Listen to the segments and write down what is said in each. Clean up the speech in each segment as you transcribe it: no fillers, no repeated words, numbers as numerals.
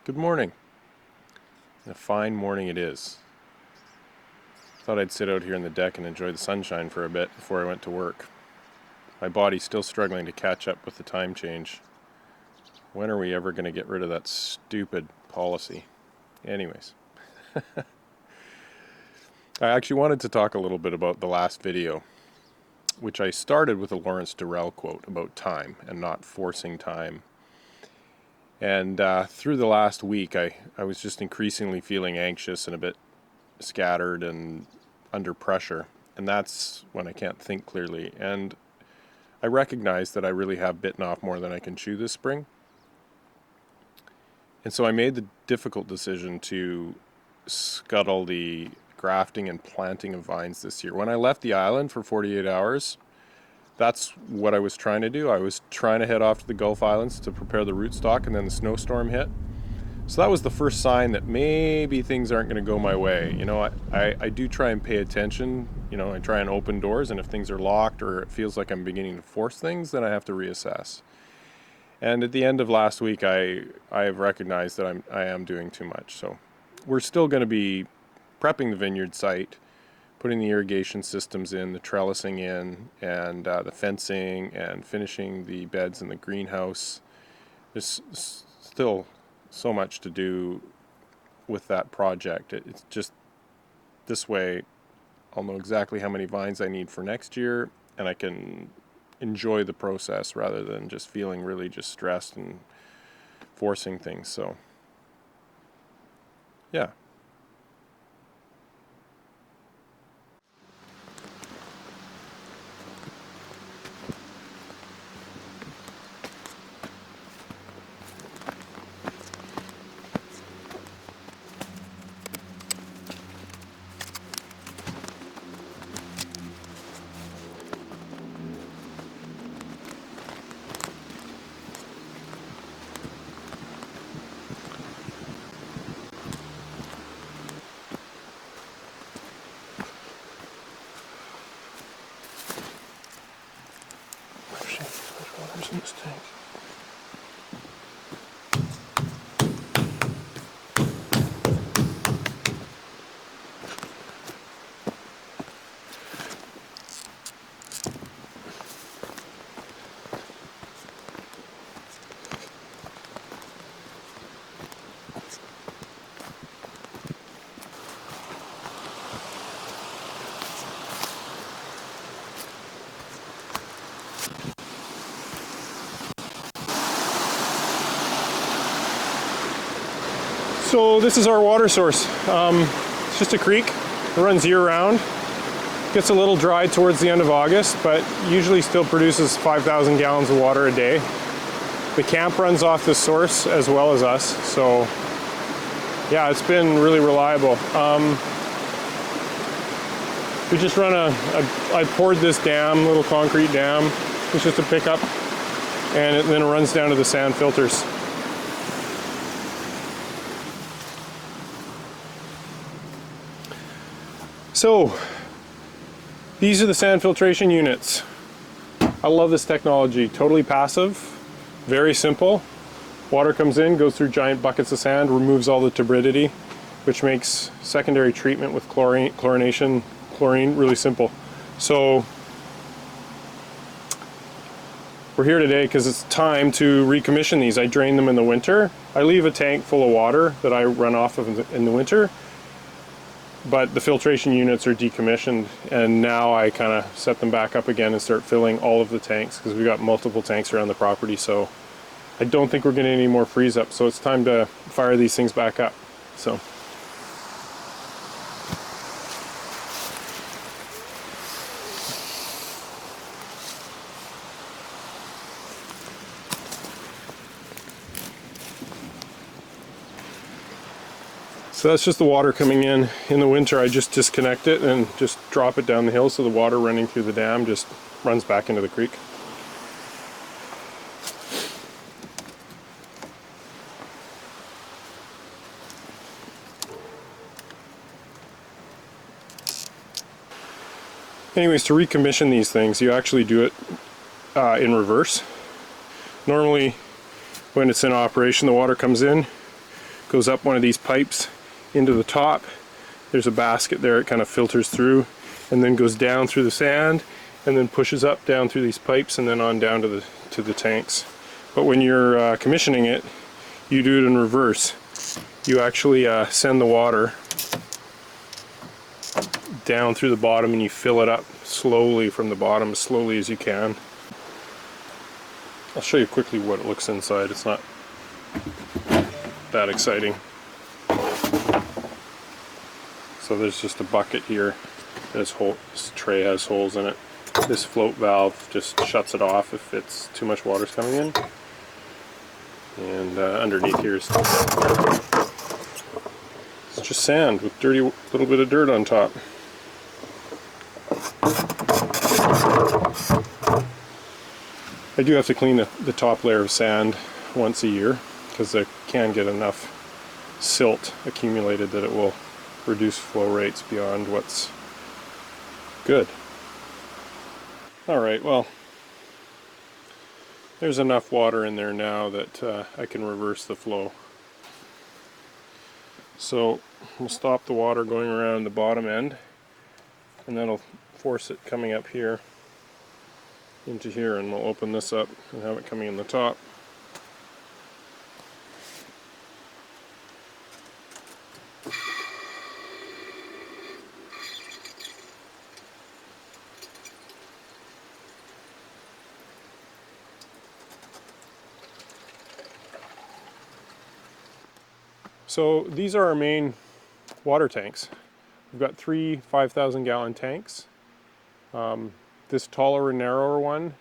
Good morning. A fine morning it is. Thought I'd sit out here on the deck and enjoy the sunshine for a bit before I went to work. My body's still struggling to catch up with the time change. When are we ever going to get rid of that stupid policy? Anyways. I actually wanted to talk a little bit about the last video, which I started with a Lawrence Durrell quote about time and not forcing time. And through the last week, I was just increasingly feeling anxious and a bit scattered and under pressure. And that's when I can't think clearly. And I recognize that I really have bitten off more than I can chew this spring. And so I made the difficult decision to scuttle the grafting and planting of vines this year. When I left the island for 48 hours, that's what I was trying to do. I was trying to head off to the Gulf Islands to prepare the rootstock, and then the snowstorm hit. So that was the first sign that maybe things aren't going to go my way. You know, I do try and pay attention. You know, I try and open doors, and if things are locked or it feels like I'm beginning to force things, then I have to reassess. And at the end of last week, I have recognized that I am doing too much. So we're still going to be prepping the vineyard site, putting the irrigation systems in, the trellising in, and the fencing, and finishing the beds in the greenhouse. There's still so much to do with that project. It's just this way I'll know exactly how many vines I need for next year, and I can enjoy the process rather than just feeling really just stressed and forcing things. So yeah. Water's in this tank. So this is our water source. It's just a creek. It runs year-round. Gets a little dry towards the end of August, but usually still produces 5,000 gallons of water a day. The camp runs off this source as well as us, so yeah, it's been really reliable. We just run I poured this dam, little concrete dam. It's just a pickup, and then it runs down to the sand filters. So, these are the sand filtration units. I love this technology. Totally passive, very simple. Water comes in, goes through giant buckets of sand, removes all the turbidity, which makes secondary treatment with chlorine really simple. So, we're here today because it's time to recommission these. I drain them in the winter. I leave a tank full of water that I run off of in the winter. But the filtration units are decommissioned, and now I kind of set them back up again and start filling all of the tanks because we've got multiple tanks around the property. So I don't think we're getting any more freeze up, so it's time to fire these things back up. So So that's just the water coming in. In the winter I just disconnect it and just drop it down the hill so the water running through the dam just runs back into the creek. Anyways, to recommission these things, you actually do it in reverse. Normally, when it's in operation, the water comes in, goes up one of these pipes into the top. There's a basket there, it kind of filters through and then goes down through the sand and then pushes up down through these pipes and then on down to the tanks. But when you're commissioning it, you do it in reverse. You actually send the water down through the bottom and you fill it up slowly from the bottom, as slowly as you can. I'll show you quickly what it looks inside. It's not that exciting. So there's just a bucket here. This tray has holes in it. This float valve just shuts it off if it's too much water's coming in. And underneath here is it's just sand with little bit of dirt on top. I do have to clean the top layer of sand once a year because there can get enough silt accumulated that it will reduce flow rates beyond what's good. Alright, well, there's enough water in there now that I can reverse the flow. So we'll stop the water going around the bottom end, and that'll force it coming up here into here, and we'll open this up and have it coming in the top. So these are our main water tanks. We've got 3 5,000 gallon tanks. This taller and narrower one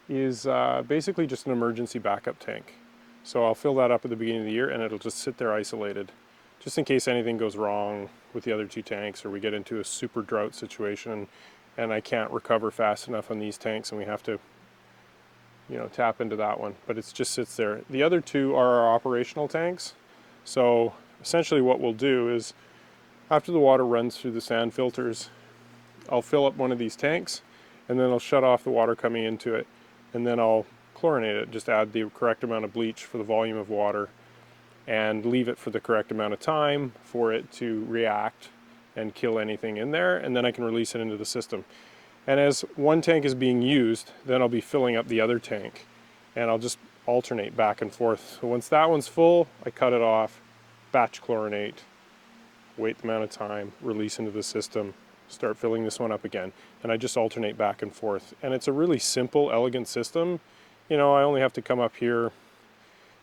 is basically just an emergency backup tank. So I'll fill that up at the beginning of the year and it'll just sit there isolated, just in case anything goes wrong with the other 2 tanks, or we get into a super drought situation and I can't recover fast enough on these tanks and we have to, you know, tap into that one. But it just sits there. The other 2 are our operational tanks. So essentially what we'll do is, after the water runs through the sand filters, I'll fill up one of these tanks and then I'll shut off the water coming into it, and then I'll chlorinate it, just add the correct amount of bleach for the volume of water and leave it for the correct amount of time for it to react and kill anything in there, and then I can release it into the system. And as one tank is being used, then I'll be filling up the other tank and I'll just alternate back and forth. So once that one's full, I cut it off, batch chlorinate, wait the amount of time, release into the system, start filling this one up again, and I just alternate back and forth. And it's a really simple, elegant system. You know, I only have to come up here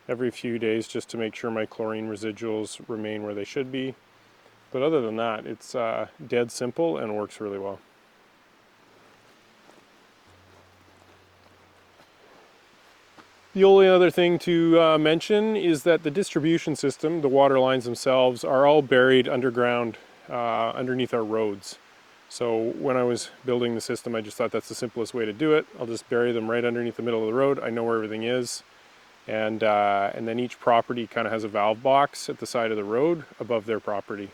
every few days just to make sure my chlorine residuals remain where they should be. But other than that, it's dead simple and works really well. The only other thing to mention is that the distribution system, the water lines themselves, are all buried underground underneath our roads. So when I was building the system, I just thought that's the simplest way to do it. I'll just bury them right underneath the middle of the road. I know where everything is. And then each property kind of has a valve box at the side of the road above their property.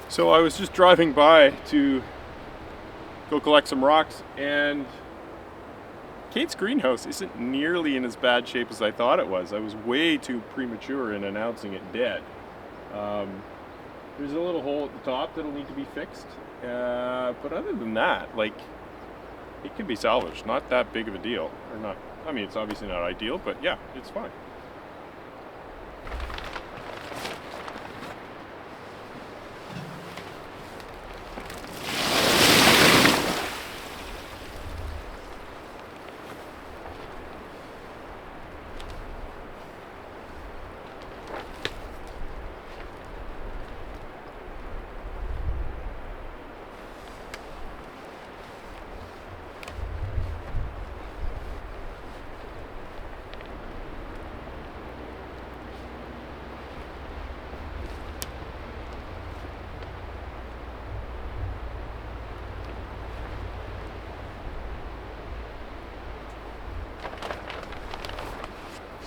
So I was just driving by to go collect some rocks, and Kate's greenhouse isn't nearly in as bad shape as I thought it was. I was way too premature in announcing it dead. There's a little hole at the top that'll need to be fixed, but other than that, like, it can be salvaged. Not that big of a deal, or not I mean, it's obviously not ideal, but yeah, it's fine.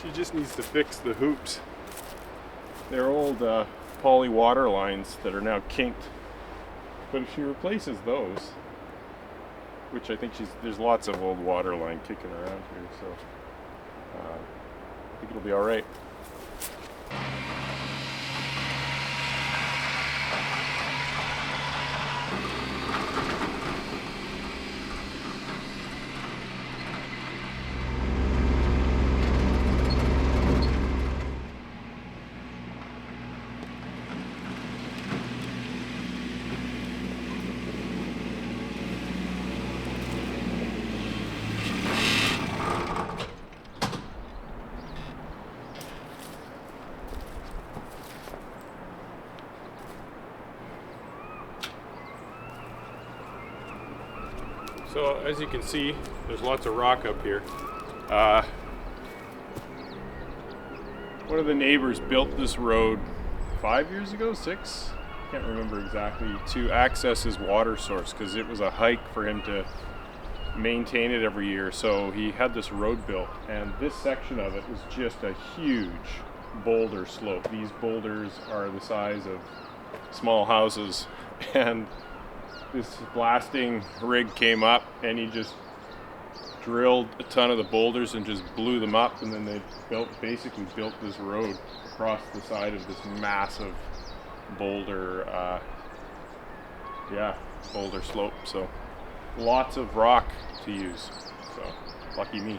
She just needs to fix the hoops. They're old poly water lines that are now kinked. But if she replaces those, which I think there's lots of old water line kicking around here, so I think it'll be all right. So as you can see, there's lots of rock up here. One of the neighbors built this road 5 years ago, 6? Can't remember exactly, to access his water source because it was a hike for him to maintain it every year. So he had this road built, and this section of it was just a huge boulder slope. These boulders are the size of small houses, and this blasting rig came up and he just drilled a ton of the boulders and just blew them up, and then they basically built this road across the side of this massive boulder boulder slope. So lots of rock to use, so lucky me.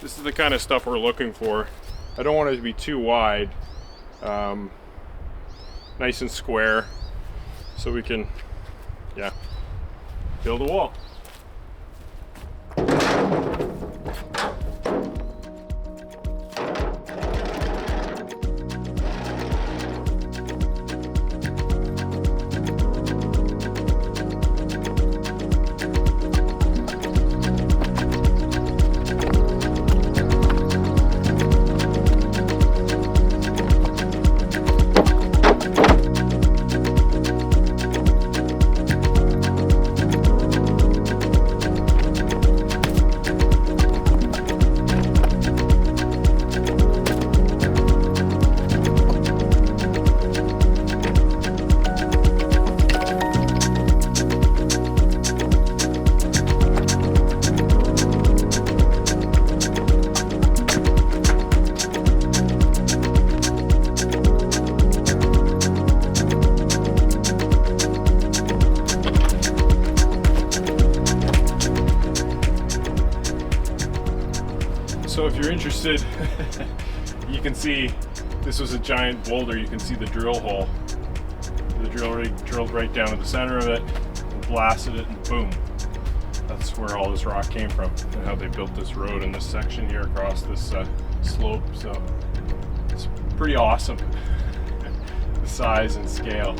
This is the kind of stuff we're looking for. I don't want it to be too wide, nice and square, so we can, build a wall. So if you're interested, you can see this was a giant boulder. You can see the drill hole. The drill rig drilled right down to the center of it and blasted it, and boom. That's where all this rock came from, and how they built this road in this section here across this slope. So it's pretty awesome, the size and scale.